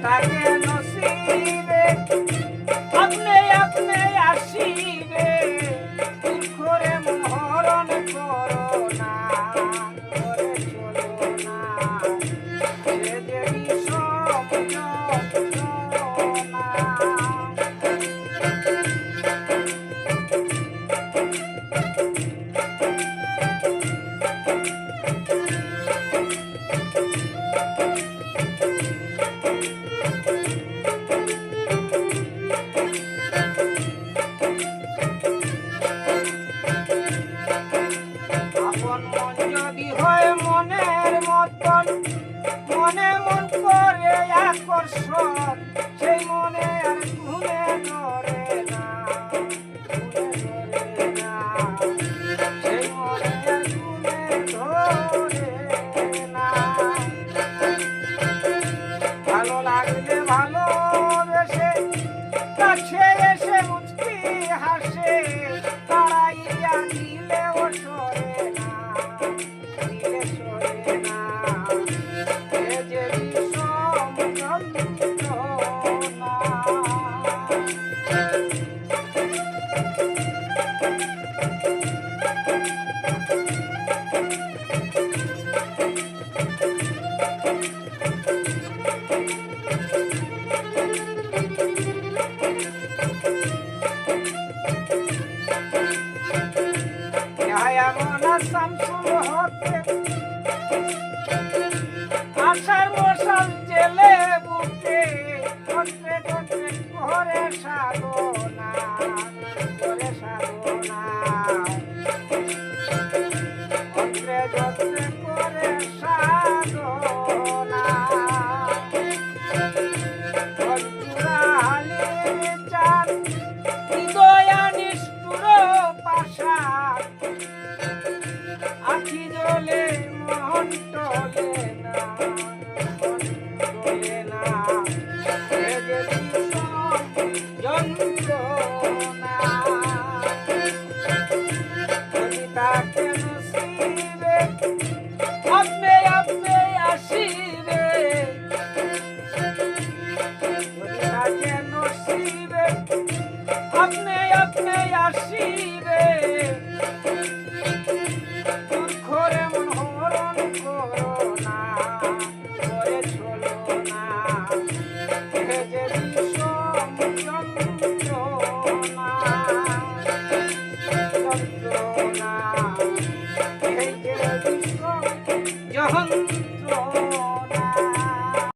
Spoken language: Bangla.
থাকে নসিবে আপনি আপনি আসিবে করে মরণ করো না করে চলো না সে যে বিষম যন্ত্রণা। আপন মন যদি হয় মনের মতন মনে মন করে আকর্ষণ সেই মনে আর ঘুমে ধরে না ঘুমে ধরে না সেই মনে আর ঘুমে ধরে না। ভালো লাগলে ভালোবেসে কাছে এসে মুচকি হাসে তাড়াইয়া দিলেও সরে না দিলে সরে না এ যে বিষম যন্ত্রণা। শামসুল হতে আশার মশাল জেলে বুকে কষ্টে কষ্টে করে সাধনা করে সাধনা কষ্টে কষ্টে করে সাধনা।